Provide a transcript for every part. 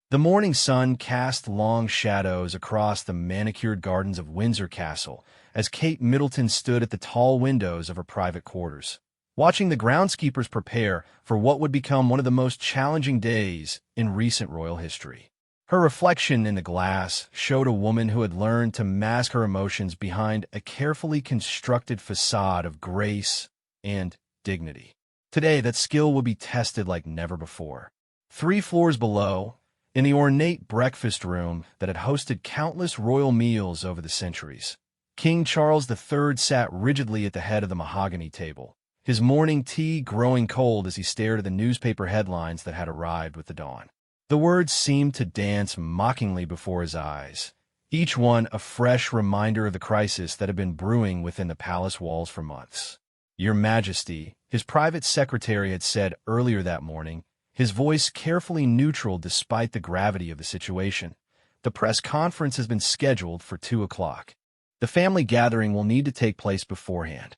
The morning sun cast long shadows across the manicured gardens of Windsor Castle as Kate Middleton stood at the tall windows of her private quarters, watching the groundskeepers prepare for what would become one of the most challenging days in recent royal history. Her reflection in the glass showed a woman who had learned to mask her emotions behind a carefully constructed facade of grace and dignity. Today, that skill would be tested like never before. 3 floors below, in the ornate breakfast room that had hosted countless royal meals over the centuries, King Charles III sat rigidly at the head of the mahogany table, his morning tea growing cold as he stared at the newspaper headlines that had arrived with the dawn. The words seemed to dance mockingly before his eyes, each one a fresh reminder of the crisis that had been brewing within the palace walls for months. "Your Majesty," his private secretary had said earlier that morning, his voice carefully neutral despite the gravity of the situation. "The press conference has been scheduled for 2 o'clock. The family gathering will need to take place beforehand."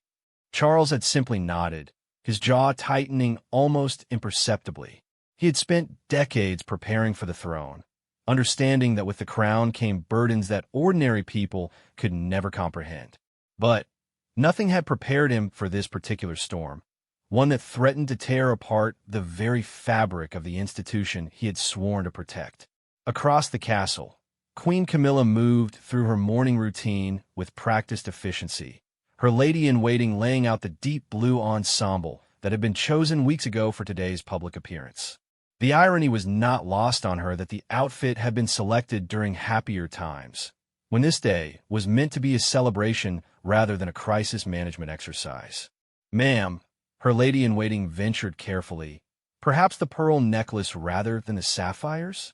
Charles had simply nodded, his jaw tightening almost imperceptibly. He had spent decades preparing for the throne, understanding that with the crown came burdens that ordinary people could never comprehend. But nothing had prepared him for this particular storm, one that threatened to tear apart the very fabric of the institution he had sworn to protect. Across the castle, Queen Camilla moved through her morning routine with practiced efficiency, her lady-in-waiting laying out the deep blue ensemble that had been chosen weeks ago for today's public appearance. The irony was not lost on her that the outfit had been selected during happier times, when this day was meant to be a celebration rather than a crisis management exercise. "Ma'am," her lady-in-waiting ventured carefully, "perhaps the pearl necklace rather than the sapphires?"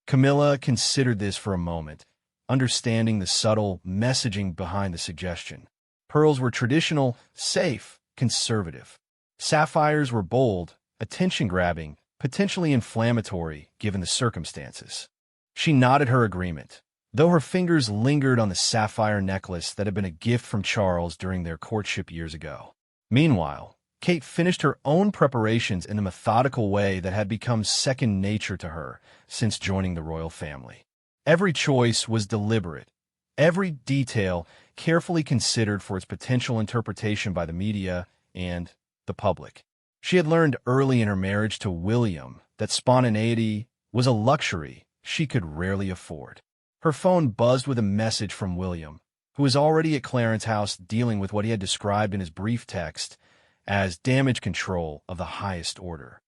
Camilla considered this for a moment, understanding the subtle messaging behind the suggestion. Pearls were traditional, safe, conservative. Sapphires were bold, attention-grabbing, potentially inflammatory given the circumstances. She nodded her agreement, though her fingers lingered on the sapphire necklace that had been a gift from Charles during their courtship years ago. Meanwhile, Kate finished her own preparations in a methodical way that had become second nature to her since joining the royal family. Every choice was deliberate, every detail carefully considered for its potential interpretation by the media and the public. She had learned early in her marriage to William that spontaneity was a luxury she could rarely afford. Her phone buzzed with a message from William, who was already at Clarence House dealing with what he had described in his brief text as damage control of the highest order.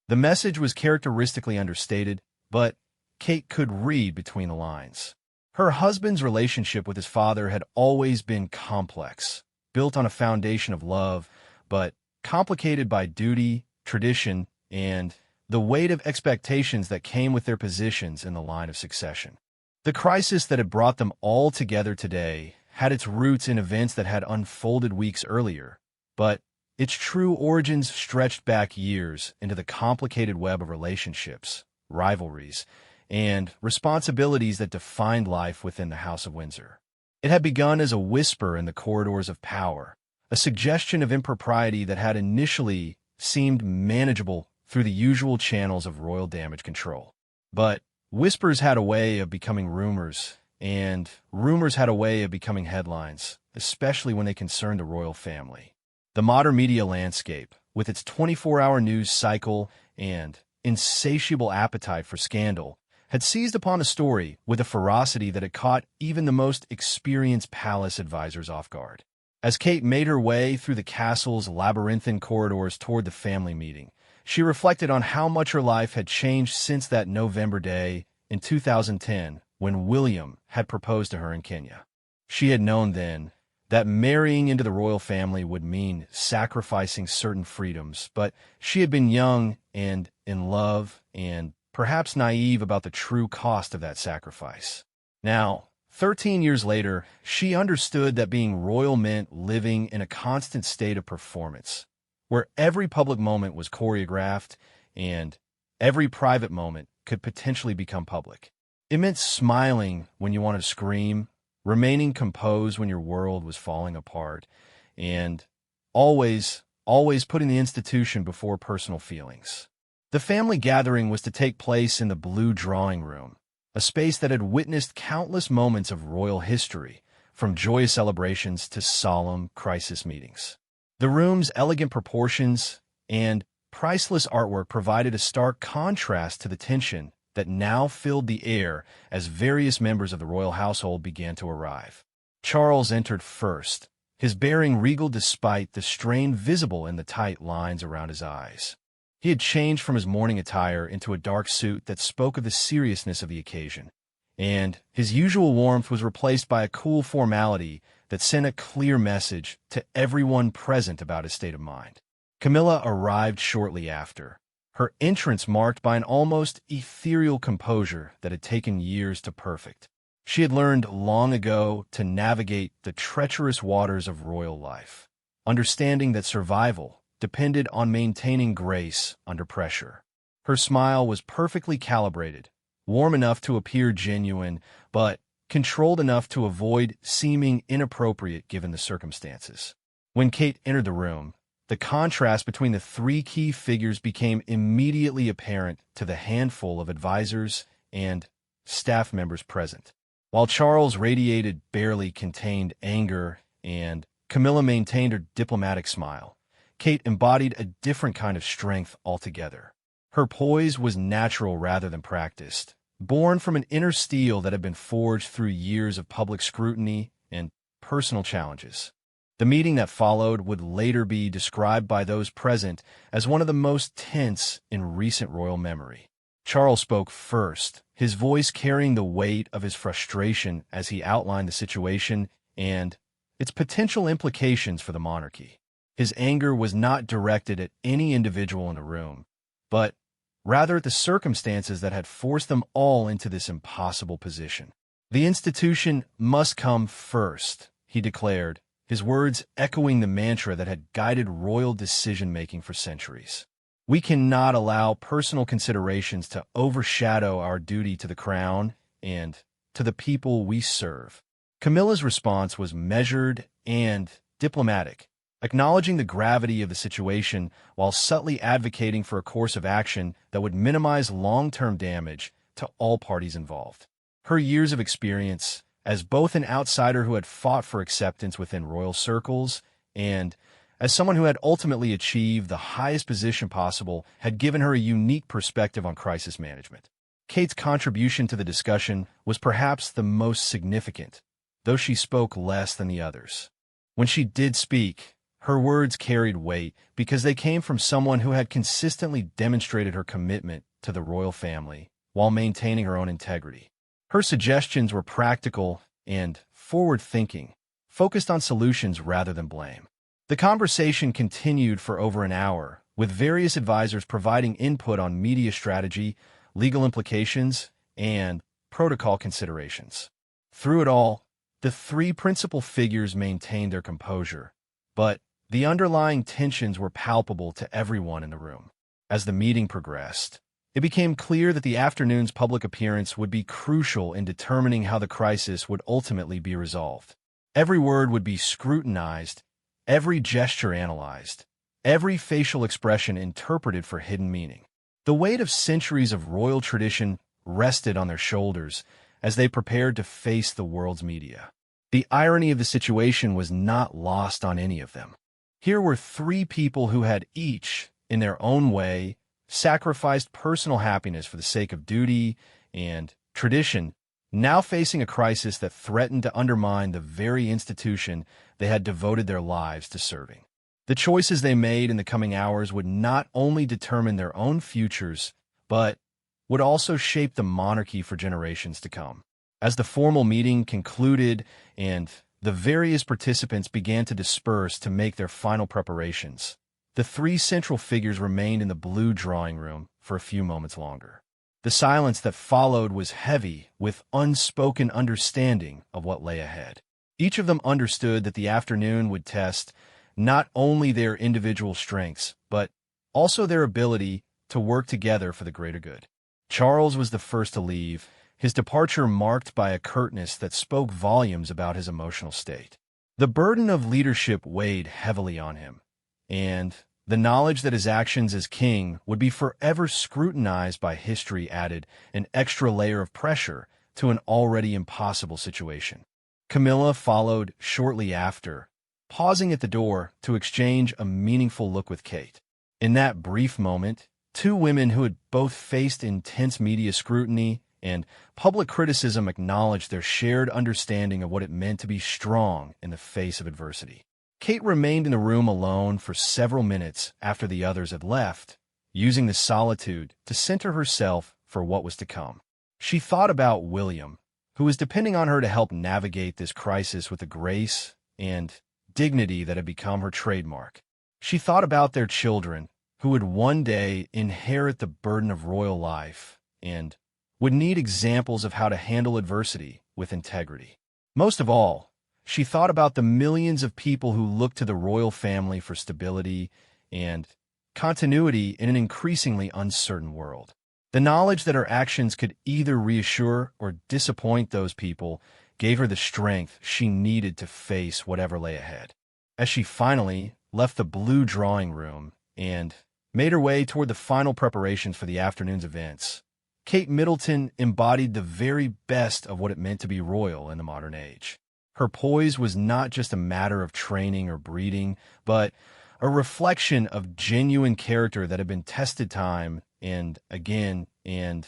The message was characteristically understated, but Kate could read between the lines. Her husband's relationship with his father had always been complex, built on a foundation of love, but complicated by duty, tradition, and the weight of expectations that came with their positions in the line of succession. The crisis that had brought them all together today had its roots in events that had unfolded weeks earlier, but its true origins stretched back years into the complicated web of relationships, rivalries, and responsibilities that defined life within the House of Windsor. It had begun as a whisper in the corridors of power, a suggestion of impropriety that had initially seemed manageable through the usual channels of royal damage control. But whispers had a way of becoming rumors, and rumors had a way of becoming headlines, especially when they concerned the royal family. The modern media landscape, with its 24-hour news cycle and insatiable appetite for scandal, had seized upon a story with a ferocity that had caught even the most experienced palace advisors off guard. As Kate made her way through the castle's labyrinthine corridors toward the family meeting, she reflected on how much her life had changed since that November day in 2010 when William had proposed to her in Kenya. She had known then that marrying into the royal family would mean sacrificing certain freedoms, but she had been young and in love and perhaps naive about the true cost of that sacrifice. Now, 13 years later, she understood that being royal meant living in a constant state of performance, where every public moment was choreographed and every private moment could potentially become public. It meant smiling when you wanted to scream, remaining composed when your world was falling apart, and always putting the institution before personal feelings. The family gathering was to take place in the blue drawing room, a space that had witnessed countless moments of royal history, from joyous celebrations to solemn crisis meetings. The room's elegant proportions and priceless artwork provided a stark contrast to the tension that now filled the air as various members of the royal household began to arrive. Charles entered first, his bearing regal despite the strain visible in the tight lines around his eyes. He had changed from his morning attire into a dark suit that spoke of the seriousness of the occasion, and his usual warmth was replaced by a cool formality that sent a clear message to everyone present about his state of mind. Camilla arrived shortly after, her entrance marked by an almost ethereal composure that had taken years to perfect. She had learned long ago to navigate the treacherous waters of royal life, understanding that survival depended on maintaining grace under pressure. Her smile was perfectly calibrated, warm enough to appear genuine, but controlled enough to avoid seeming inappropriate given the circumstances. When Kate entered the room, the contrast between the three key figures became immediately apparent to the handful of advisors and staff members present. While Charles radiated barely contained anger and Camilla maintained her diplomatic smile, Kate embodied a different kind of strength altogether. Her poise was natural rather than practiced, born from an inner steel that had been forged through years of public scrutiny and personal challenges. The meeting that followed would later be described by those present as one of the most tense in recent royal memory. Charles spoke first, his voice carrying the weight of his frustration as he outlined the situation and its potential implications for the monarchy. His anger was not directed at any individual in the room, but rather at the circumstances that had forced them all into this impossible position. "The institution must come first," he declared, his words echoing the mantra that had guided royal decision-making for centuries. "We cannot allow personal considerations to overshadow our duty to the crown and to the people we serve." Camilla's response was measured and diplomatic, acknowledging the gravity of the situation while subtly advocating for a course of action that would minimize long-term damage to all parties involved. Her years of experience, as both an outsider who had fought for acceptance within royal circles and as someone who had ultimately achieved the highest position possible, had given her a unique perspective on crisis management. Kate's contribution to the discussion was perhaps the most significant, though she spoke less than the others. When she did speak, her words carried weight because they came from someone who had consistently demonstrated her commitment to the royal family while maintaining her own integrity. Her suggestions were practical and forward-thinking, focused on solutions rather than blame. The conversation continued for over an hour, with various advisors providing input on media strategy, legal implications, and protocol considerations. Through it all, the three principal figures maintained their composure, but the underlying tensions were palpable to everyone in the room. As the meeting progressed, it became clear that the afternoon's public appearance would be crucial in determining how the crisis would ultimately be resolved. Every word would be scrutinized, every gesture analyzed, every facial expression interpreted for hidden meaning. The weight of centuries of royal tradition rested on their shoulders as they prepared to face the world's media. The irony of the situation was not lost on any of them. Here were three people who had each, in their own way, sacrificed personal happiness for the sake of duty and tradition, now facing a crisis that threatened to undermine the very institution they had devoted their lives to serving. The choices they made in the coming hours would not only determine their own futures, but would also shape the monarchy for generations to come. As the formal meeting concluded and the various participants began to disperse to make their final preparations, the three central figures remained in the blue drawing room for a few moments longer. The silence that followed was heavy with unspoken understanding of what lay ahead. Each of them understood that the afternoon would test not only their individual strengths, but also their ability to work together for the greater good. Charles was the first to leave, his departure marked by a curtness that spoke volumes about his emotional state. The burden of leadership weighed heavily on him, and The knowledge that his actions as king would be forever scrutinized by history added an extra layer of pressure to an already impossible situation. Camilla followed shortly after, pausing at the door to exchange a meaningful look with Kate. In that brief moment, two women who had both faced intense media scrutiny and public criticism acknowledged their shared understanding of what it meant to be strong in the face of adversity. Kate remained in the room alone for several minutes after the others had left, using the solitude to center herself for what was to come. She thought about William, who was depending on her to help navigate this crisis with the grace and dignity that had become her trademark. She thought about their children, who would one day inherit the burden of royal life and would need examples of how to handle adversity with integrity. Most of all, she thought about the millions of people who looked to the royal family for stability and continuity in an increasingly uncertain world. The knowledge that her actions could either reassure or disappoint those people gave her the strength she needed to face whatever lay ahead. As she finally left the blue drawing room and made her way toward the final preparations for the afternoon's events, Kate Middleton embodied the very best of what it meant to be royal in the modern age. Her poise was not just a matter of training or breeding, but a reflection of genuine character that had been tested time and again and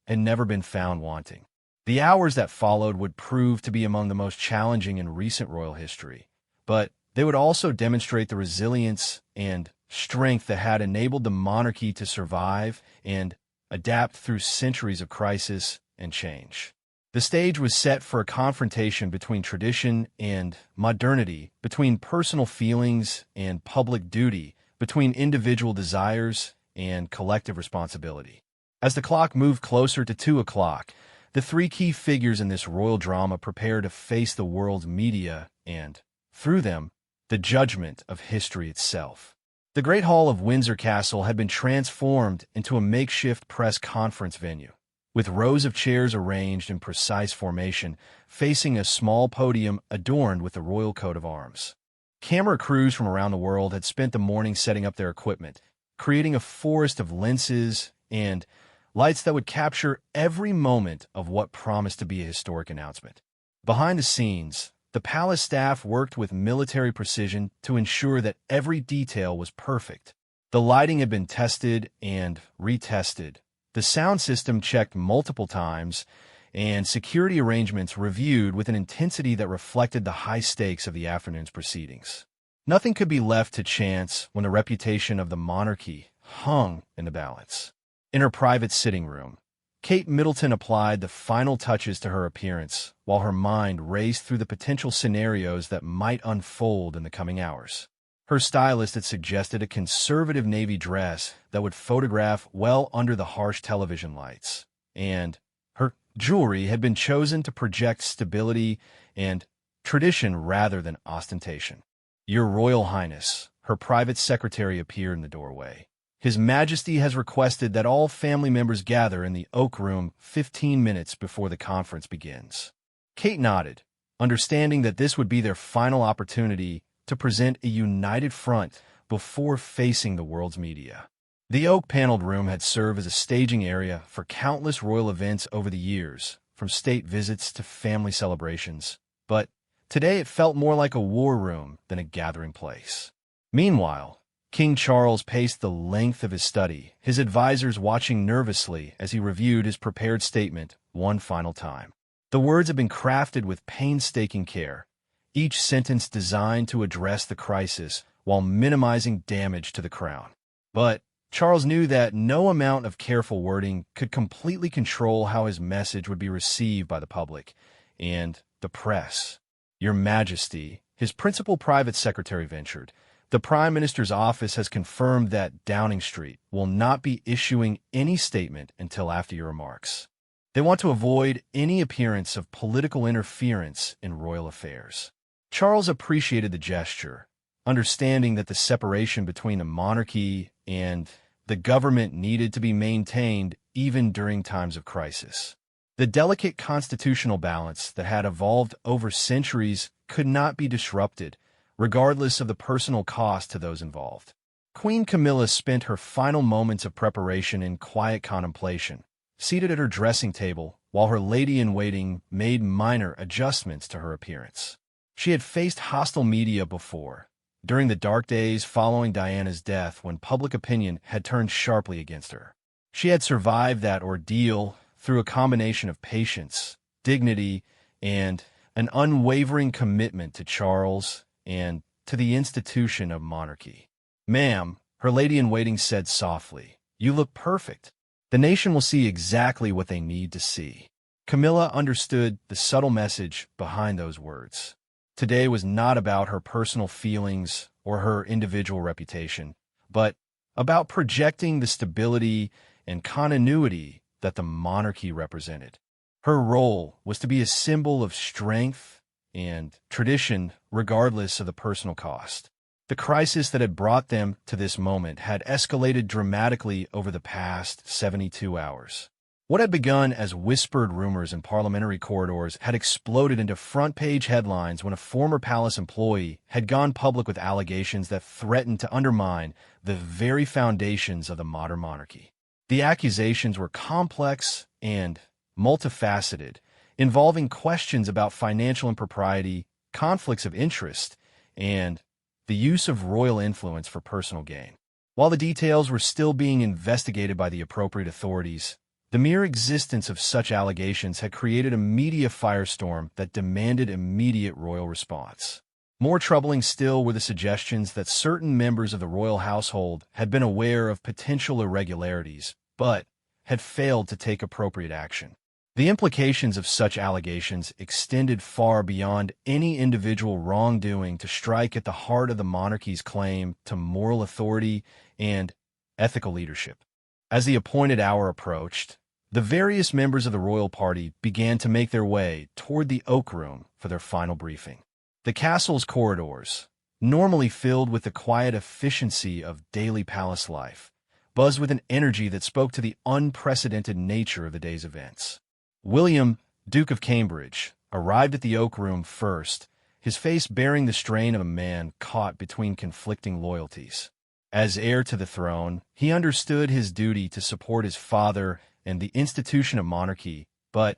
never been found wanting. The hours that followed would prove to be among the most challenging in recent royal history, but they would also demonstrate the resilience and strength that had enabled the monarchy to survive and adapt through centuries of crisis and change. The stage was set for a confrontation between tradition and modernity, between personal feelings and public duty, between individual desires and collective responsibility. As the clock moved closer to 2 o'clock, the three key figures in this royal drama prepared to face the world's media and, through them, the judgment of history itself. The Great Hall of Windsor Castle had been transformed into a makeshift press conference venue, with rows of chairs arranged in precise formation, facing a small podium adorned with the royal coat of arms. Camera crews from around the world had spent the morning setting up their equipment, creating a forest of lenses and lights that would capture every moment of what promised to be a historic announcement. Behind the scenes, the palace staff worked with military precision to ensure that every detail was perfect. The lighting had been tested and retested, the sound system checked multiple times, and security arrangements reviewed with an intensity that reflected the high stakes of the afternoon's proceedings. Nothing could be left to chance when the reputation of the monarchy hung in the balance. In her private sitting room, Kate Middleton applied the final touches to her appearance while her mind raced through the potential scenarios that might unfold in the coming hours. Her stylist had suggested a conservative navy dress that would photograph well under the harsh television lights, and her jewelry had been chosen to project stability and tradition rather than ostentation. "Your Royal Highness," her private secretary appeared in the doorway. "His Majesty has requested that all family members gather in the Oak Room 15 minutes before the conference begins." Kate nodded, understanding that this would be their final opportunity to present a united front before facing the world's media. The oak-paneled room had served as a staging area for countless royal events over the years, from state visits to family celebrations, but today it felt more like a war room than a gathering place. Meanwhile, King Charles paced the length of his study, his advisors watching nervously as he reviewed his prepared statement one final time. The words had been crafted with painstaking care, each sentence designed to address the crisis while minimizing damage to the crown. But Charles knew that no amount of careful wording could completely control how his message would be received by the public and the press. "Your Majesty," his principal private secretary ventured, "the Prime Minister's office has confirmed that Downing Street will not be issuing any statement until after your remarks. They want to avoid any appearance of political interference in royal affairs." Charles appreciated the gesture, understanding that the separation between the monarchy and the government needed to be maintained even during times of crisis. The delicate constitutional balance that had evolved over centuries could not be disrupted, regardless of the personal cost to those involved. Queen Camilla spent her final moments of preparation in quiet contemplation, seated at her dressing table while her lady-in-waiting made minor adjustments to her appearance. She had faced hostile media before, during the dark days following Diana's death when public opinion had turned sharply against her. She had survived that ordeal through a combination of patience, dignity, and an unwavering commitment to Charles and to the institution of monarchy. "Ma'am," her lady-in-waiting said softly, "you look perfect. The nation will see exactly what they need to see." Camilla understood the subtle message behind those words. Today was not about her personal feelings or her individual reputation, but about projecting the stability and continuity that the monarchy represented. Her role was to be a symbol of strength and tradition regardless of the personal cost. The crisis that had brought them to this moment had escalated dramatically over the past 72 hours. What had begun as whispered rumors in parliamentary corridors had exploded into front-page headlines when a former palace employee had gone public with allegations that threatened to undermine the very foundations of the modern monarchy. The accusations were complex and multifaceted, involving questions about financial impropriety, conflicts of interest, and the use of royal influence for personal gain. While the details were still being investigated by the appropriate authorities, the mere existence of such allegations had created a media firestorm that demanded immediate royal response. More troubling still were the suggestions that certain members of the royal household had been aware of potential irregularities, but had failed to take appropriate action. The implications of such allegations extended far beyond any individual wrongdoing to strike at the heart of the monarchy's claim to moral authority and ethical leadership. As the appointed hour approached, the various members of the royal party began to make their way toward the Oak Room for their final briefing. The castle's corridors, normally filled with the quiet efficiency of daily palace life, buzzed with an energy that spoke to the unprecedented nature of the day's events. William, Duke of Cambridge, arrived at the Oak Room first, his face bearing the strain of a man caught between conflicting loyalties. As heir to the throne, he understood his duty to support his father and the institution of monarchy, but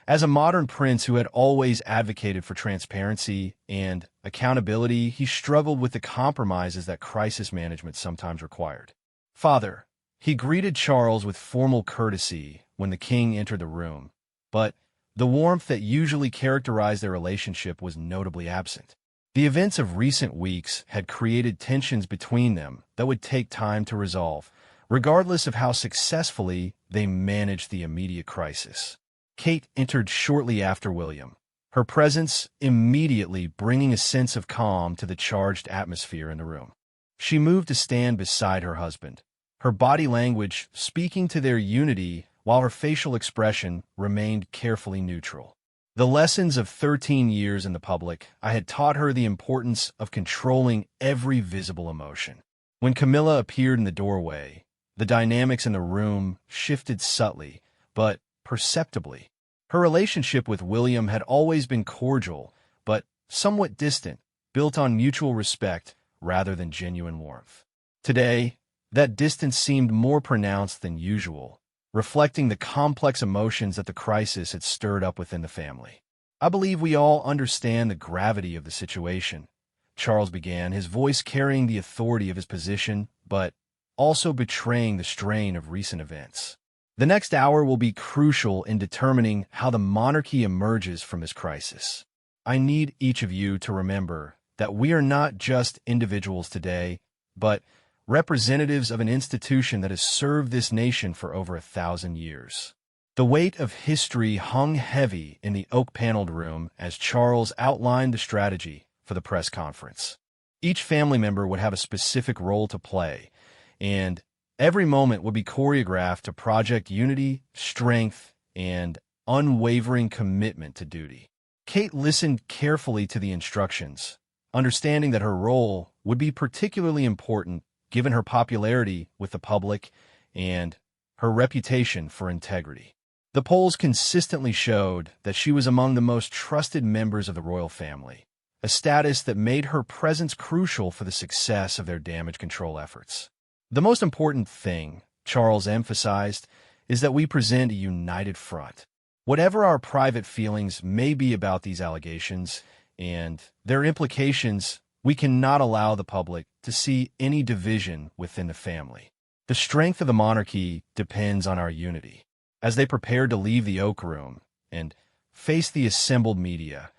as a modern prince who had always advocated for transparency and accountability, he struggled with the compromises that crisis management sometimes required. "Father," he greeted Charles with formal courtesy when the king entered the room, but the warmth that usually characterized their relationship was notably absent. The events of recent weeks had created tensions between them that would take time to resolve, regardless of how successfully they managed the immediate crisis. Kate entered shortly after William, her presence immediately bringing a sense of calm to the charged atmosphere in the room. She moved to stand beside her husband, her body language speaking to their unity while her facial expression remained carefully neutral. The lessons of 13 years in the public, I had taught her the importance of controlling every visible emotion. When Camilla appeared in the doorway, the dynamics in the room shifted subtly, but perceptibly. Her relationship with William had always been cordial, but somewhat distant, built on mutual respect rather than genuine warmth. Today, that distance seemed more pronounced than usual, reflecting the complex emotions that the crisis had stirred up within the family. "I believe we all understand the gravity of the situation," Charles began, his voice carrying the authority of his position, but also betraying the strain of recent events. "The next hour will be crucial in determining how the monarchy emerges from this crisis. I need each of you to remember that we are not just individuals today, but representatives of an institution that has served this nation for over 1,000 years." The weight of history hung heavy in the oak-paneled room as Charles outlined the strategy for the press conference. Each family member would have a specific role to play, and every moment would be choreographed to project unity, strength, and unwavering commitment to duty. Kate listened carefully to the instructions, understanding that her role would be particularly important given her popularity with the public and her reputation for integrity. The polls consistently showed that she was among the most trusted members of the royal family, a status that made her presence crucial for the success of their damage control efforts. The most important thing, Charles emphasized, is that we present a united front. Whatever our private feelings may be about these allegations and their implications, we cannot allow the public to see any division within the family. The strength of the monarchy depends on our unity. As they prepared to leave the Oak Room and face the assembled media,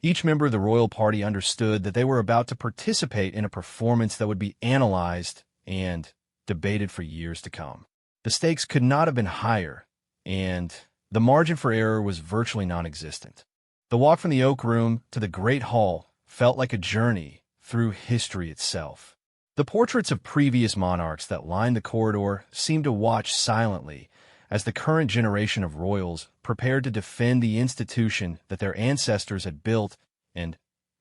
each member of the royal party understood that they were about to participate in a performance that would be analyzed and debated for years to come. The stakes could not have been higher, and the margin for error was virtually non-existent. The walk from the Oak Room to the Great Hall felt like a journey through history itself. The portraits of previous monarchs that lined the corridor seemed to watch silently as the current generation of royals prepared to defend the institution that their ancestors had built and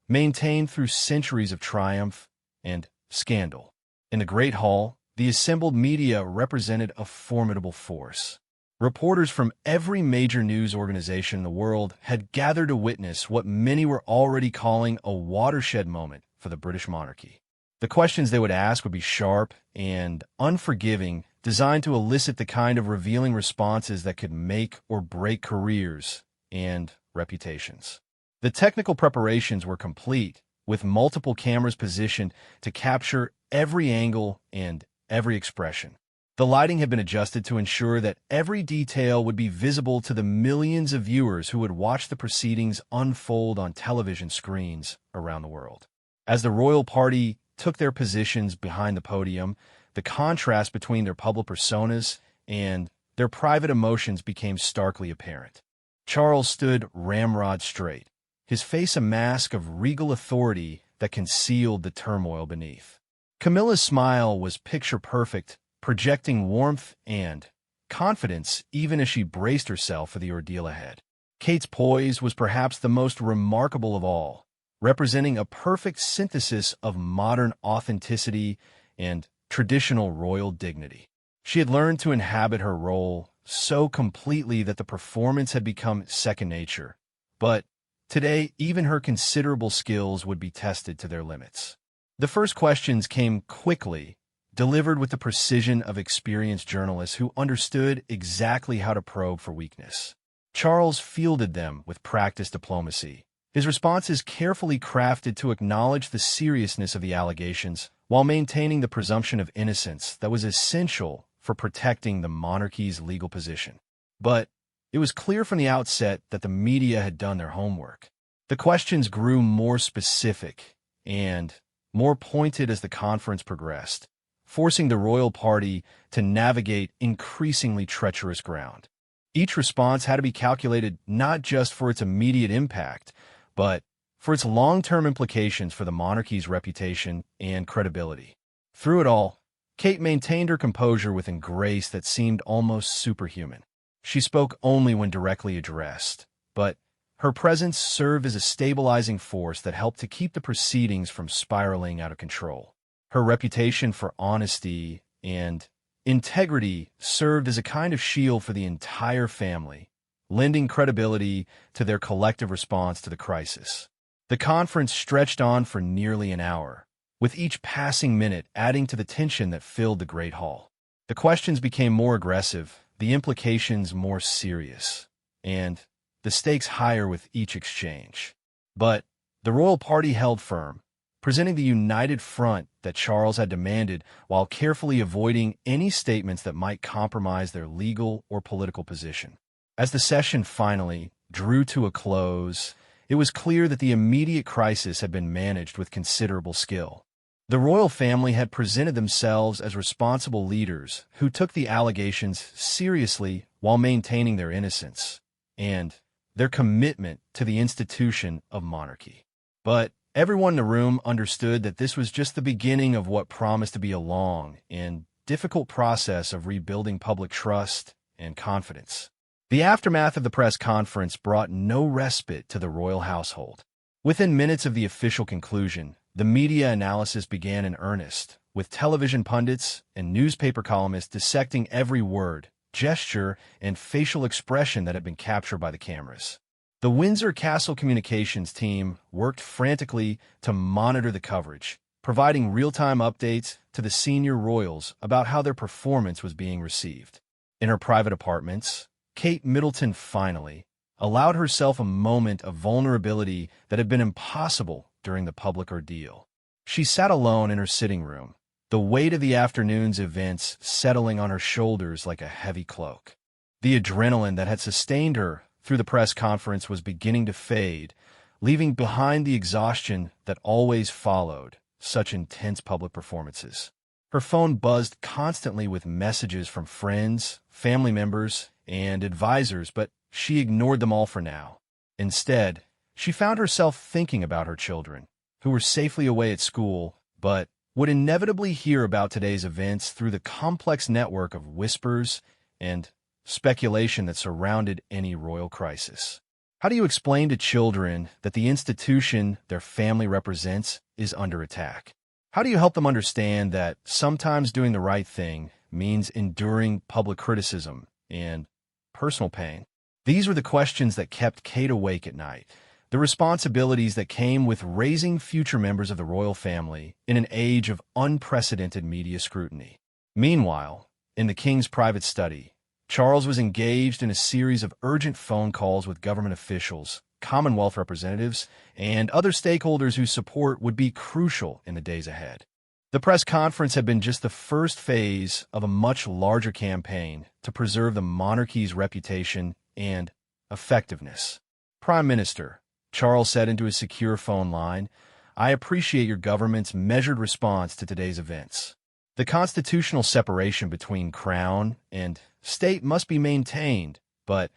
maintained through centuries of triumph and scandal. In the Great Hall, the assembled media represented a formidable force. Reporters from every major news organization in the world had gathered to witness what many were already calling a watershed moment for the British monarchy. The questions they would ask would be sharp and unforgiving, designed to elicit the kind of revealing responses that could make or break careers and reputations. The technical preparations were complete, with multiple cameras positioned to capture every angle and every expression. The lighting had been adjusted to ensure that every detail would be visible to the millions of viewers who would watch the proceedings unfold on television screens around the world. As the royal party took their positions behind the podium, the contrast between their public personas and their private emotions became starkly apparent. Charles stood ramrod straight, his face a mask of regal authority that concealed the turmoil beneath. Camilla's smile was picture-perfect, projecting warmth and confidence even as she braced herself for the ordeal ahead. Kate's poise was perhaps the most remarkable of all, representing a perfect synthesis of modern authenticity and traditional royal dignity. She had learned to inhabit her role so completely that the performance had become second nature. But today, even her considerable skills would be tested to their limits. The first questions came quickly, delivered with the precision of experienced journalists who understood exactly how to probe for weakness. Charles fielded them with practiced diplomacy, his responses carefully crafted to acknowledge the seriousness of the allegations while maintaining the presumption of innocence that was essential for protecting the monarchy's legal position. But it was clear from the outset that the media had done their homework. The questions grew more specific and more pointed as the conference progressed, forcing the royal party to navigate increasingly treacherous ground. Each response had to be calculated not just for its immediate impact, but for its long-term implications for the monarchy's reputation and credibility. Through it all, Kate maintained her composure with a grace that seemed almost superhuman. She spoke only when directly addressed, but her presence served as a stabilizing force that helped to keep the proceedings from spiraling out of control. Her reputation for honesty and integrity served as a kind of shield for the entire family, lending credibility to their collective response to the crisis. The conference stretched on for nearly an hour, with each passing minute adding to the tension that filled the Great Hall. The questions became more aggressive, the implications more serious, and the stakes higher with each exchange. But the royal party held firm, presenting the united front that Charles had demanded while carefully avoiding any statements that might compromise their legal or political position. As the session finally drew to a close, it was clear that the immediate crisis had been managed with considerable skill. The royal family had presented themselves as responsible leaders who took the allegations seriously while maintaining their innocence and their commitment to the institution of monarchy. But everyone in the room understood that this was just the beginning of what promised to be a long and difficult process of rebuilding public trust and confidence. The aftermath of the press conference brought no respite to the royal household. Within minutes of the official conclusion, the media analysis began in earnest, with television pundits and newspaper columnists dissecting every word, gesture, and facial expression that had been captured by the cameras. The Windsor Castle communications team worked frantically to monitor the coverage, providing real-time updates to the senior royals about how their performance was being received. In her private apartments, Kate Middleton finally allowed herself a moment of vulnerability that had been impossible during the public ordeal. She sat alone in her sitting room, the weight of the afternoon's events settling on her shoulders like a heavy cloak. The adrenaline that had sustained her through the press conference was beginning to fade, leaving behind the exhaustion that always followed such intense public performances. Her phone buzzed constantly with messages from friends, family members, and advisors, but she ignored them all for now. Instead, she found herself thinking about her children, who were safely away at school, but would inevitably hear about today's events through the complex network of whispers and speculation that surrounded any royal crisis. How do you explain to children that the institution their family represents is under attack? How do you help them understand that sometimes doing the right thing means enduring public criticism and personal pain? These were the questions that kept Kate awake at night, the responsibilities that came with raising future members of the royal family in an age of unprecedented media scrutiny. Meanwhile, in the king's private study, Charles was engaged in a series of urgent phone calls with government officials, Commonwealth representatives, and other stakeholders whose support would be crucial in the days ahead. The press conference had been just the first phase of a much larger campaign to preserve the monarchy's reputation and effectiveness. "Prime Minister," Charles said into his secure phone line, "I appreciate your government's measured response to today's events. The constitutional separation between crown and state must be maintained, but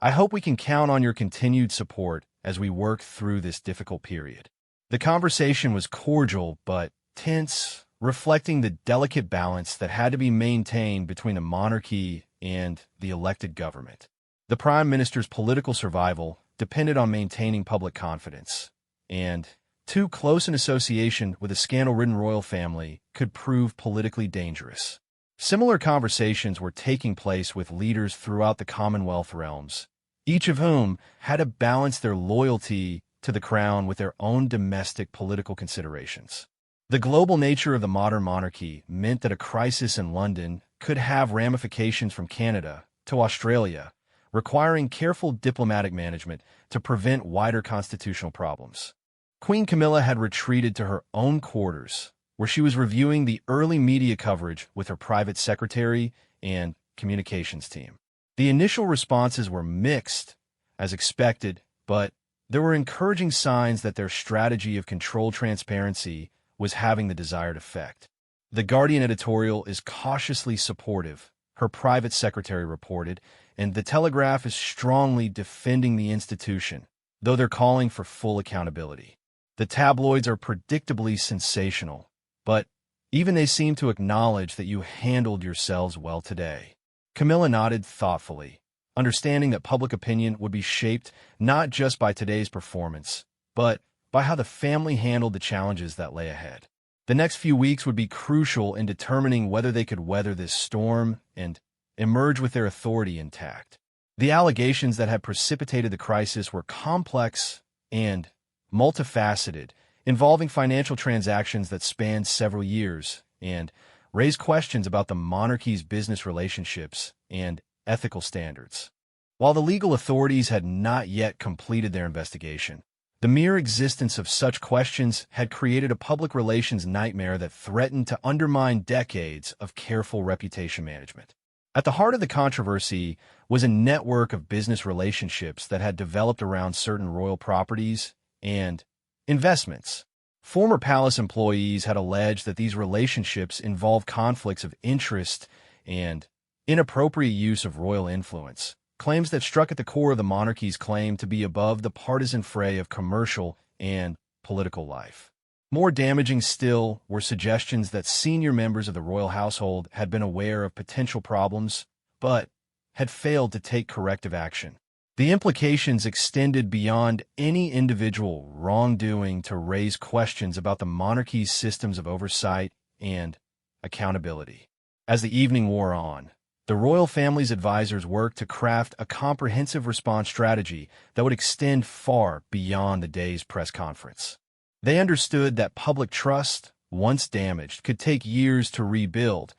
I hope we can count on your continued support as we work through this difficult period." The conversation was cordial but tense, reflecting the delicate balance that had to be maintained between the monarchy and the elected government. The Prime Minister's political survival depended on maintaining public confidence, and too close an association with a scandal-ridden royal family could prove politically dangerous. Similar conversations were taking place with leaders throughout the Commonwealth realms, each of whom had to balance their loyalty to the crown with their own domestic political considerations. The global nature of the modern monarchy meant that a crisis in London could have ramifications from Canada to Australia, requiring careful diplomatic management to prevent wider constitutional problems. Queen Camilla had retreated to her own quarters, where she was reviewing the early media coverage with her private secretary and communications team. The initial responses were mixed, as expected, but there were encouraging signs that their strategy of controlled transparency was having the desired effect. The Guardian editorial is cautiously supportive, her private secretary reported, and the Telegraph is strongly defending the institution, though they're calling for full accountability. The tabloids are predictably sensational, but even they seem to acknowledge that you handled yourselves well today. Camilla nodded thoughtfully, understanding that public opinion would be shaped not just by today's performance, but by how the family handled the challenges that lay ahead. The next few weeks would be crucial in determining whether they could weather this storm and emerge with their authority intact. The allegations that had precipitated the crisis were complex and multifaceted, involving financial transactions that spanned several years and raised questions about the monarchy's business relationships and ethical standards. While the legal authorities had not yet completed their investigation, the mere existence of such questions had created a public relations nightmare that threatened to undermine decades of careful reputation management. At the heart of the controversy was a network of business relationships that had developed around certain royal properties and investments. Former palace employees had alleged that these relationships involved conflicts of interest and inappropriate use of royal influence, claims that struck at the core of the monarchy's claim to be above the partisan fray of commercial and political life. More damaging still were suggestions that senior members of the royal household had been aware of potential problems, but had failed to take corrective action. The implications extended beyond any individual wrongdoing to raise questions about the monarchy's systems of oversight and accountability. As the evening wore on, The royal family's advisors worked to craft a comprehensive response strategy that would extend far beyond the day's press conference. They understood that public trust, once damaged, could take years to rebuild,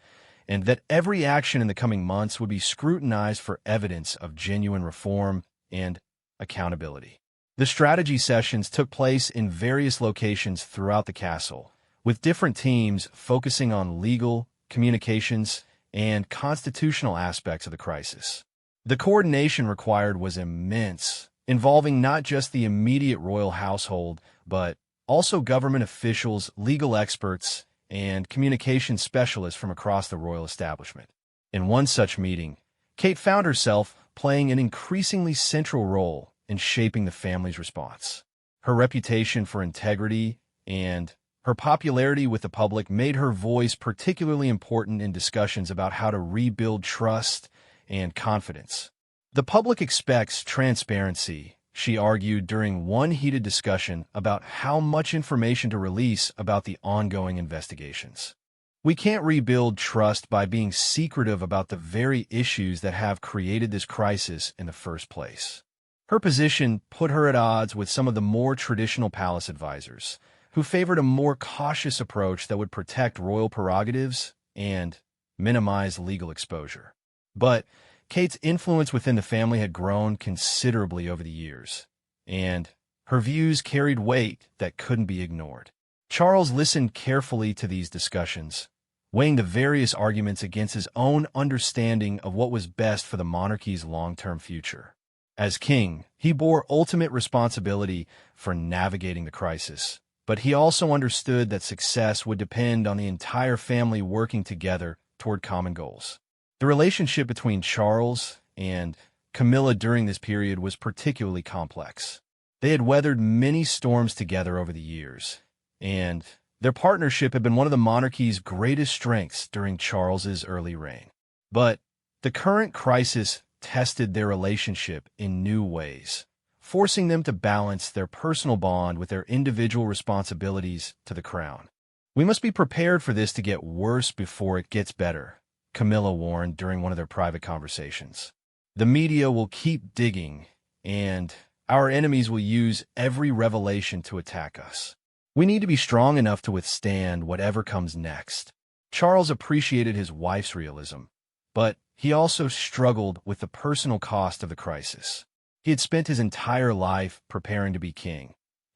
and that every action in the coming months would be scrutinized for evidence of genuine reform and accountability. The strategy sessions took place in various locations throughout the castle, with different teams focusing on legal, communications, and constitutional aspects of the crisis. The coordination required was immense, involving not just the immediate royal household, but also government officials, legal experts, and communication specialists from across the royal establishment. In one such meeting, Kate found herself playing an increasingly central role in shaping the family's response. Her reputation for integrity and her popularity with the public made her voice particularly important in discussions about how to rebuild trust and confidence. The public expects transparency, she argued during one heated discussion about how much information to release about the ongoing investigations. We can't rebuild trust by being secretive about the very issues that have created this crisis in the first place. Her position put her at odds with some of the more traditional palace advisors, who favored a more cautious approach that would protect royal prerogatives and minimize legal exposure. But Kate's influence within the family had grown considerably over the years, and her views carried weight that couldn't be ignored. Charles listened carefully to these discussions, weighing the various arguments against his own understanding of what was best for the monarchy's long-term future. As king, he bore ultimate responsibility for navigating the crisis, but he also understood that success would depend on the entire family working together toward common goals. The relationship between Charles and Camilla during this period was particularly complex. They had weathered many storms together over the years, and their partnership had been one of the monarchy's greatest strengths during Charles's early reign. But the current crisis tested their relationship in new ways, forcing them to balance their personal bond with their individual responsibilities to the crown. "We must be prepared for this to get worse before it gets better," Camilla warned during one of their private conversations. "The media will keep digging, and our enemies will use every revelation to attack us. We need to be strong enough to withstand whatever comes next." Charles appreciated his wife's realism, but he also struggled with the personal cost of the crisis. He had spent his entire life preparing to be king,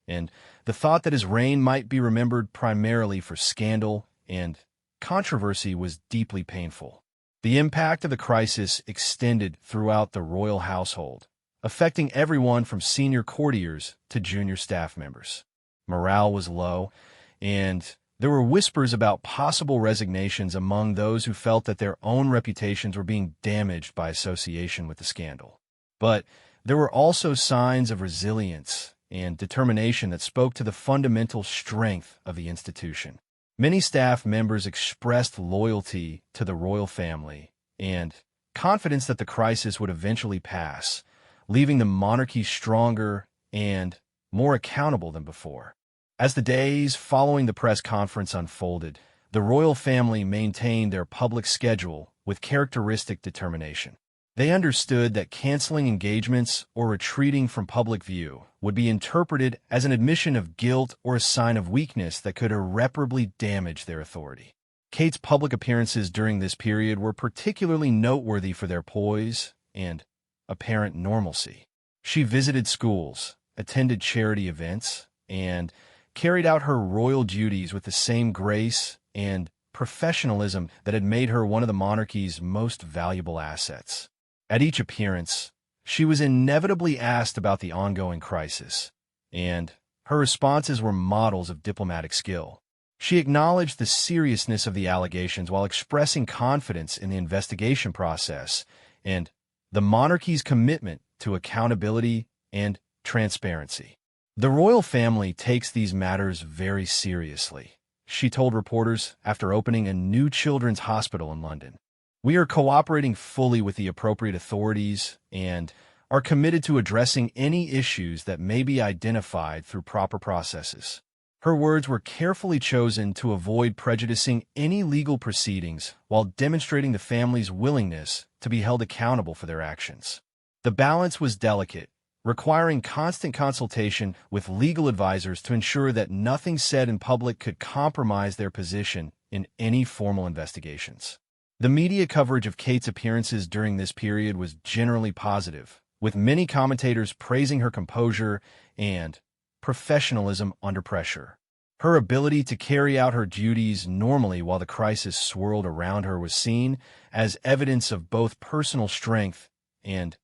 and the thought that his reign might be remembered primarily for scandal and controversy was deeply painful. The impact of the crisis extended throughout the royal household, affecting everyone from senior courtiers to junior staff members. Morale was low, and there were whispers about possible resignations among those who felt that their own reputations were being damaged by association with the scandal. But there were also signs of resilience and determination that spoke to the fundamental strength of the institution. Many staff members expressed loyalty to the royal family and confidence that the crisis would eventually pass, leaving the monarchy stronger and more accountable than before. As the days following the press conference unfolded, the royal family maintained their public schedule with characteristic determination. They understood that canceling engagements or retreating from public view would be interpreted as an admission of guilt or a sign of weakness that could irreparably damage their authority. Kate's public appearances during this period were particularly noteworthy for their poise and apparent normalcy. She visited schools, attended charity events, and carried out her royal duties with the same grace and professionalism that had made her one of the monarchy's most valuable assets. At each appearance, she was inevitably asked about the ongoing crisis, and her responses were models of diplomatic skill. She acknowledged the seriousness of the allegations while expressing confidence in the investigation process and the monarchy's commitment to accountability and transparency. "The royal family takes these matters very seriously," she told reporters after opening a new children's hospital in London. "We are cooperating fully with the appropriate authorities and are committed to addressing any issues that may be identified through proper processes." Her words were carefully chosen to avoid prejudicing any legal proceedings while demonstrating the family's willingness to be held accountable for their actions. The balance was delicate, requiring constant consultation with legal advisors to ensure that nothing said in public could compromise their position in any formal investigations. The media coverage of Kate's appearances during this period was generally positive, with many commentators praising her composure and professionalism under pressure. Her ability to carry out her duties normally while the crisis swirled around her was seen as evidence of both personal strength and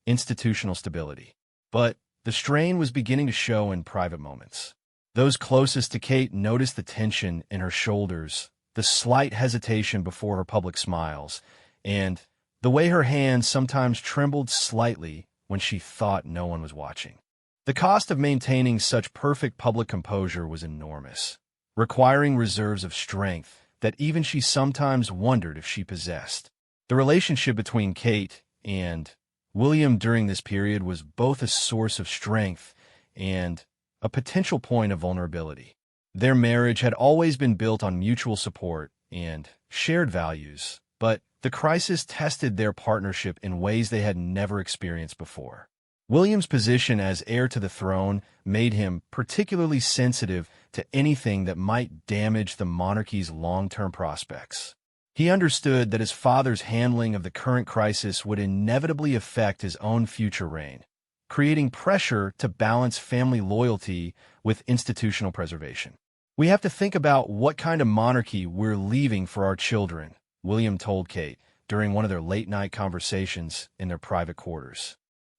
institutional stability. But the strain was beginning to show in private moments. Those closest to Kate noticed the tension in her shoulders, the slight hesitation before her public smiles, and the way her hands sometimes trembled slightly when she thought no one was watching. The cost of maintaining such perfect public composure was enormous, requiring reserves of strength that even she sometimes wondered if she possessed. The relationship between Kate and William during this period was both a source of strength and a potential point of vulnerability. Their marriage had always been built on mutual support and shared values, but the crisis tested their partnership in ways they had never experienced before. William's position as heir to the throne made him particularly sensitive to anything that might damage the monarchy's long-term prospects. He understood that his father's handling of the current crisis would inevitably affect his own future reign, creating pressure to balance family loyalty with institutional preservation. "We have to think about what kind of monarchy we're leaving for our children," William told Kate during one of their late-night conversations in their private quarters.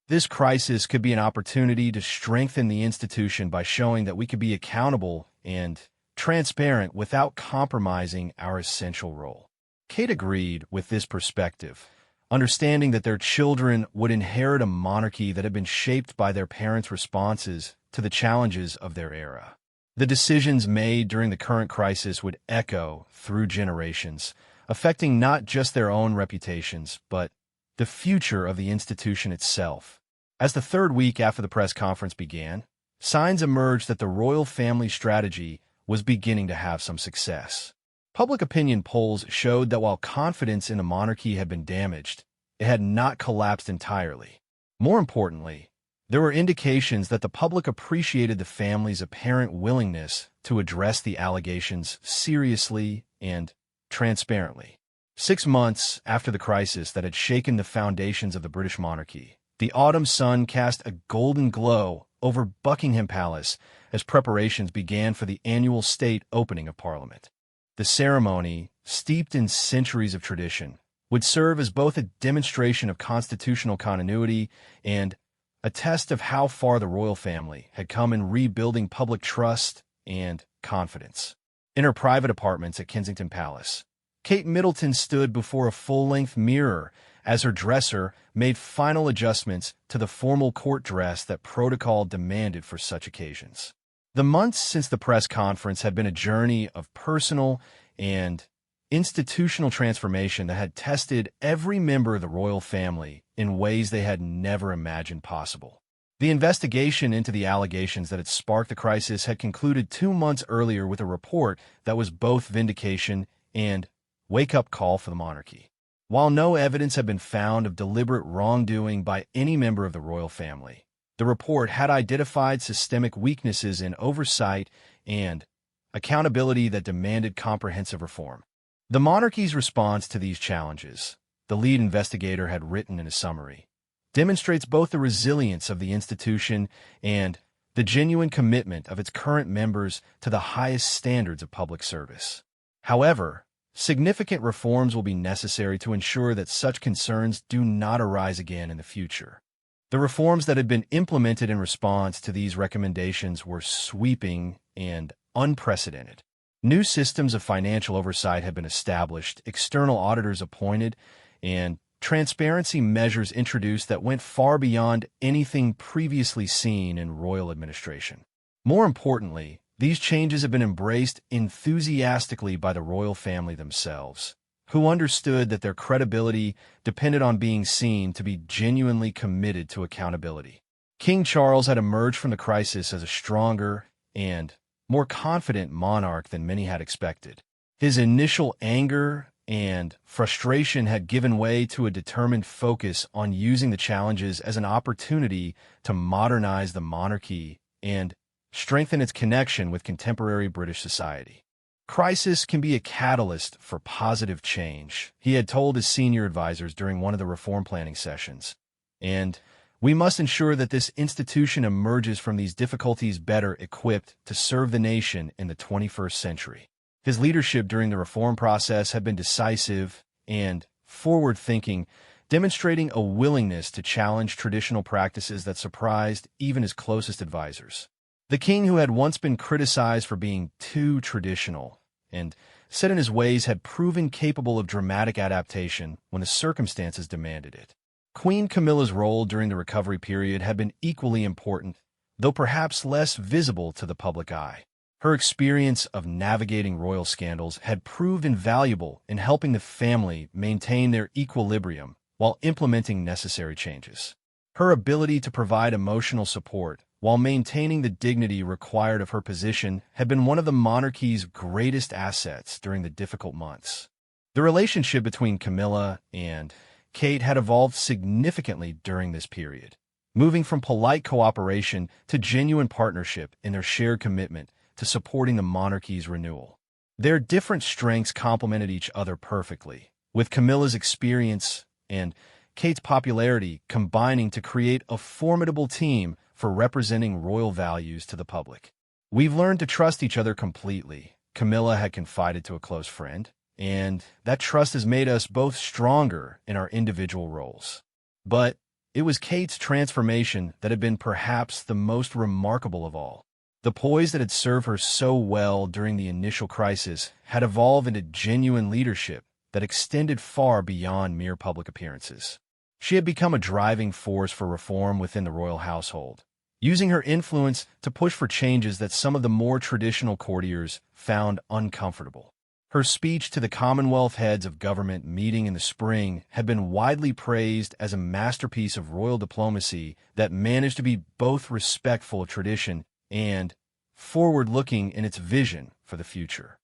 "This crisis could be an opportunity to strengthen the institution by showing that we could be accountable and transparent without compromising our essential role." Kate agreed with this perspective, understanding that their children would inherit a monarchy that had been shaped by their parents' responses to the challenges of their era. The decisions made during the current crisis would echo through generations, affecting not just their own reputations, but the future of the institution itself. As the third week after the press conference began, signs emerged that the royal family strategy was beginning to have some success. Public opinion polls showed that while confidence in the monarchy had been damaged, it had not collapsed entirely. More importantly, there were indications that the public appreciated the family's apparent willingness to address the allegations seriously and transparently. 6 months after the crisis that had shaken the foundations of the British monarchy, the autumn sun cast a golden glow over Buckingham Palace as preparations began for the annual state opening of Parliament. The ceremony, steeped in centuries of tradition, would serve as both a demonstration of constitutional continuity and a test of how far the royal family had come in rebuilding public trust and confidence. In her private apartments at Kensington Palace, Kate Middleton stood before a full-length mirror as her dresser made final adjustments to the formal court dress that protocol demanded for such occasions. The months since the press conference had been a journey of personal and institutional transformation that had tested every member of the royal family in ways they had never imagined possible. The investigation into the allegations that had sparked the crisis had concluded 2 months earlier with a report that was both vindication and wake-up call for the monarchy. While no evidence had been found of deliberate wrongdoing by any member of the royal family, the report had identified systemic weaknesses in oversight and accountability that demanded comprehensive reform. The monarchy's response to these challenges, the lead investigator had written in a summary, demonstrates both the resilience of the institution and the genuine commitment of its current members to the highest standards of public service. However, significant reforms will be necessary to ensure that such concerns do not arise again in the future. The reforms that had been implemented in response to these recommendations were sweeping and unprecedented. New systems of financial oversight had been established, external auditors appointed, and transparency measures introduced that went far beyond anything previously seen in royal administration. More importantly, these changes have been embraced enthusiastically by the royal family themselves, who understood that their credibility depended on being seen to be genuinely committed to accountability. King Charles had emerged from the crisis as a stronger and more confident monarch than many had expected. His initial anger and frustration had given way to a determined focus on using the challenges as an opportunity to modernize the monarchy and strengthen its connection with contemporary British society. Crisis can be a catalyst for positive change, he had told his senior advisors during one of the reform planning sessions. And we must ensure that this institution emerges from these difficulties better equipped to serve the nation in the 21st century. His leadership during the reform process had been decisive and forward-thinking, demonstrating a willingness to challenge traditional practices that surprised even his closest advisors. The king, who had once been criticized for being too traditional and set in his ways, had proven capable of dramatic adaptation when the circumstances demanded it. Queen Camilla's role during the recovery period had been equally important, though perhaps less visible to the public eye. Her experience of navigating royal scandals had proved invaluable in helping the family maintain their equilibrium while implementing necessary changes. Her ability to provide emotional support while maintaining the dignity required of her position had been one of the monarchy's greatest assets during the difficult months. The relationship between Camilla and Kate had evolved significantly during this period, moving from polite cooperation to genuine partnership in their shared commitment to supporting the monarchy's renewal. Their different strengths complemented each other perfectly, with Camilla's experience and Kate's popularity combining to create a formidable team for representing royal values to the public. "We've learned to trust each other completely," Camilla had confided to a close friend, "and that trust has made us both stronger in our individual roles." But it was Kate's transformation that had been perhaps the most remarkable of all. The poise that had served her so well during the initial crisis had evolved into genuine leadership that extended far beyond mere public appearances. She had become a driving force for reform within the royal household, using her influence to push for changes that some of the more traditional courtiers found uncomfortable. Her speech to the Commonwealth heads of government meeting in the spring had been widely praised as a masterpiece of royal diplomacy that managed to be both respectful of tradition and forward-looking in its vision for the future.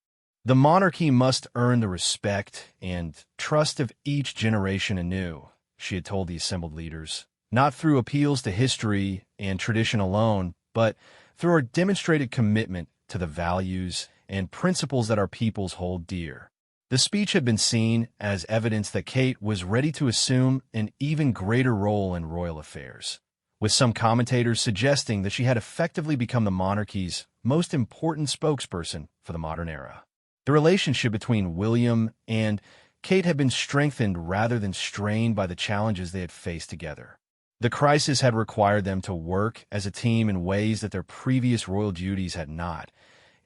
"The monarchy must earn the respect and trust of each generation anew," she had told the assembled leaders, "not through appeals to history and tradition alone, but through our demonstrated commitment to the values and principles that our peoples hold dear." The speech had been seen as evidence that Kate was ready to assume an even greater role in royal affairs, with some commentators suggesting that she had effectively become the monarchy's most important spokesperson for the modern era. The relationship between William and Kate had been strengthened rather than strained by the challenges they had faced together. The crisis had required them to work as a team in ways that their previous royal duties had not,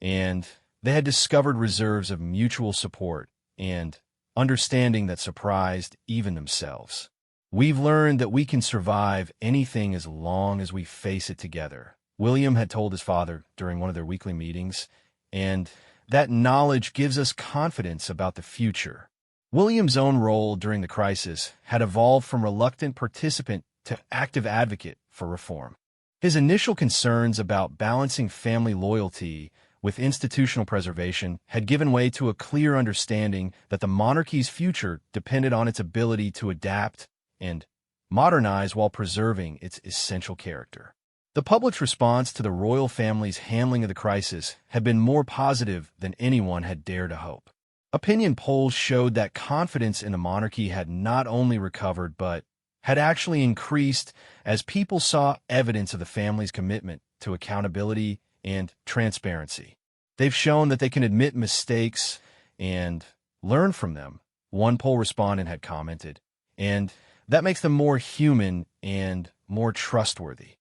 and they had discovered reserves of mutual support and understanding that surprised even themselves. "We've learned that we can survive anything as long as we face it together," William had told his father during one of their weekly meetings, "and that knowledge gives us confidence about the future." William's own role during the crisis had evolved from reluctant participant to active advocate for reform. His initial concerns about balancing family loyalty with institutional preservation had given way to a clear understanding that the monarchy's future depended on its ability to adapt and modernize while preserving its essential character. The public's response to the royal family's handling of the crisis had been more positive than anyone had dared to hope. Opinion polls showed that confidence in the monarchy had not only recovered but had actually increased as people saw evidence of the family's commitment to accountability and transparency. "They've shown that they can admit mistakes and learn from them," one poll respondent had commented, "and that makes them more human and more trustworthy."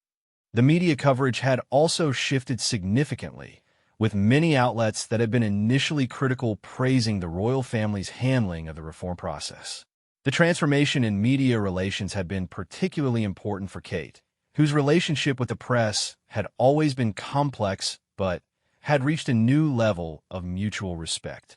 The media coverage had also shifted significantly, with many outlets that had been initially critical praising the royal family's handling of the reform process. The transformation in media relations had been particularly important for Kate, whose relationship with the press had always been complex but had reached a new level of mutual respect.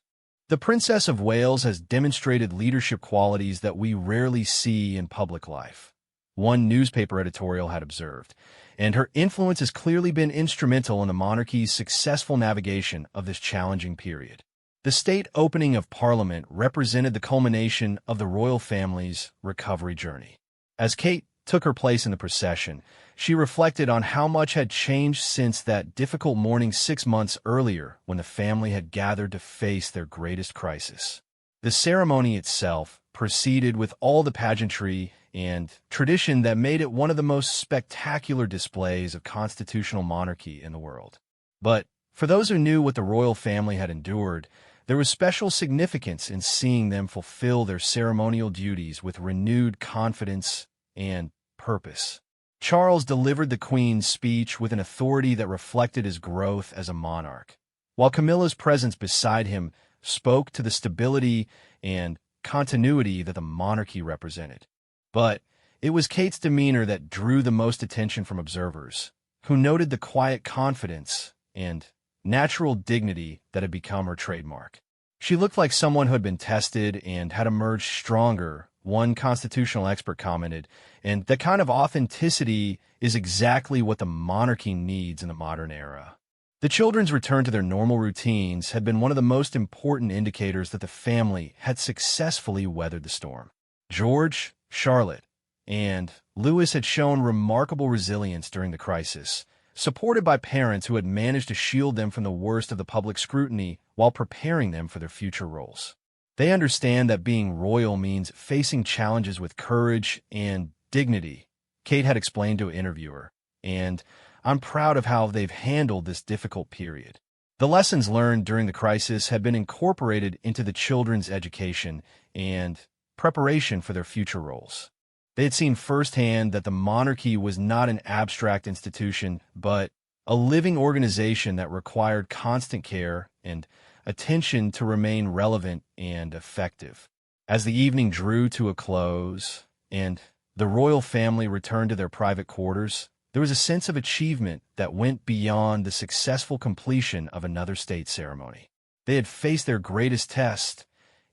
The Princess of Wales has demonstrated leadership qualities that we rarely see in public life. one newspaper editorial had observed, and her influence has clearly been instrumental in the monarchy's successful navigation of this challenging period. The state opening of Parliament represented the culmination of the royal family's recovery journey. As Kate took her place in the procession, she reflected on how much had changed since that difficult morning 6 months earlier when the family had gathered to face their greatest crisis. The ceremony itself proceeded with all the pageantry and tradition that made it one of the most spectacular displays of constitutional monarchy in the world. But for those who knew what the royal family had endured, there was special significance in seeing them fulfill their ceremonial duties with renewed confidence and purpose. Charles delivered the Queen's speech with an authority that reflected his growth as a monarch, while Camilla's presence beside him spoke to the stability and continuity that the monarchy represented. But it was Kate's demeanor that drew the most attention from observers, who noted the quiet confidence and natural dignity that had become her trademark. She looked like someone who had been tested and had emerged stronger, one constitutional expert commented, and that kind of authenticity is exactly what the monarchy needs in the modern era. The children's return to their normal routines had been one of the most important indicators that the family had successfully weathered the storm. George, Charlotte, and Louis had shown remarkable resilience during the crisis, supported by parents who had managed to shield them from the worst of the public scrutiny while preparing them for their future roles. They understand that being royal means facing challenges with courage and dignity, Kate had explained to an interviewer, and I'm proud of how they've handled this difficult period. The lessons learned during the crisis had been incorporated into the children's education and preparation for their future roles. They had seen firsthand that the monarchy was not an abstract institution, but a living organization that required constant care and attention to remain relevant and effective. As the evening drew to a close and the royal family returned to their private quarters, there was a sense of achievement that went beyond the successful completion of another state ceremony. They had faced their greatest test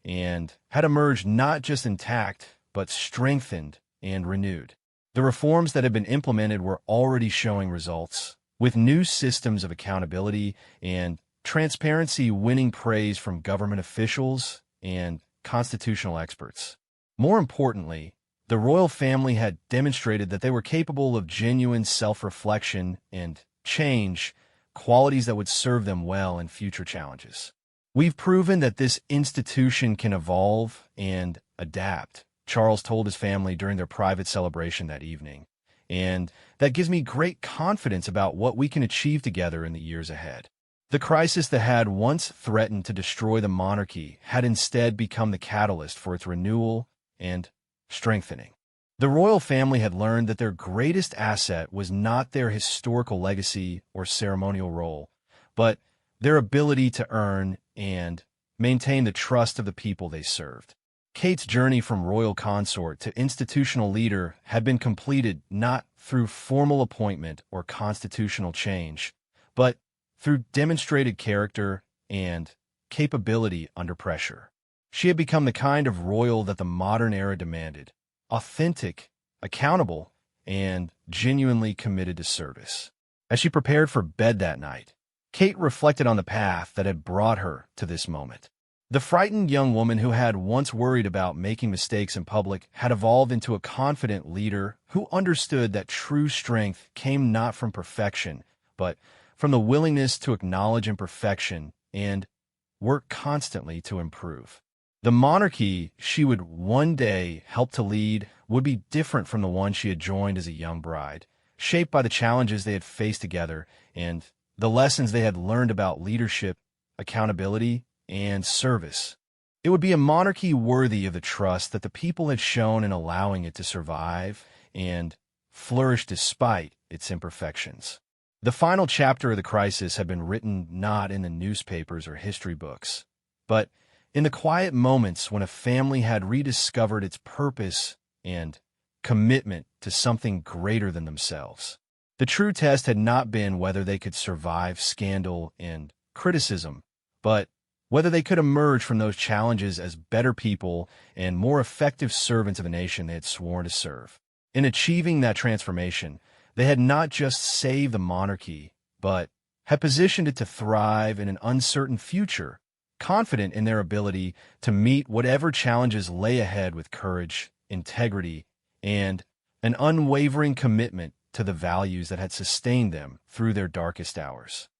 and had emerged not just intact, but strengthened and renewed. The reforms that had been implemented were already showing results, with new systems of accountability and transparency winning praise from government officials and constitutional experts. More importantly, the royal family had demonstrated that they were capable of genuine self-reflection and change, qualities that would serve them well in future challenges. We've proven that this institution can evolve and adapt, Charles told his family during their private celebration that evening, and that gives me great confidence about what we can achieve together in the years ahead. The crisis that had once threatened to destroy the monarchy had instead become the catalyst for its renewal and strengthening. The royal family had learned that their greatest asset was not their historical legacy or ceremonial role, but their ability to earn and maintain the trust of the people they served. Kate's journey from royal consort to institutional leader had been completed not through formal appointment or constitutional change, but through demonstrated character and capability under pressure. She had become the kind of royal that the modern era demanded, authentic, accountable, and genuinely committed to service. As she prepared for bed that night, Kate reflected on the path that had brought her to this moment. The frightened young woman who had once worried about making mistakes in public had evolved into a confident leader who understood that true strength came not from perfection, but from the willingness to acknowledge imperfection and work constantly to improve. The monarchy she would one day help to lead would be different from the one she had joined as a young bride, shaped by the challenges they had faced together and the lessons they had learned about leadership, accountability, and service. It would be a monarchy worthy of the trust that the people had shown in allowing it to survive and flourish despite its imperfections. The final chapter of the crisis had been written not in the newspapers or history books, but in the quiet moments when a family had rediscovered its purpose and commitment to something greater than themselves. The true test had not been whether they could survive scandal and criticism, but whether they could emerge from those challenges as better people and more effective servants of a nation they had sworn to serve. In achieving that transformation, they had not just saved the monarchy, but had positioned it to thrive in an uncertain future, confident in their ability to meet whatever challenges lay ahead with courage, integrity, and an unwavering commitment to the values that had sustained them through their darkest hours.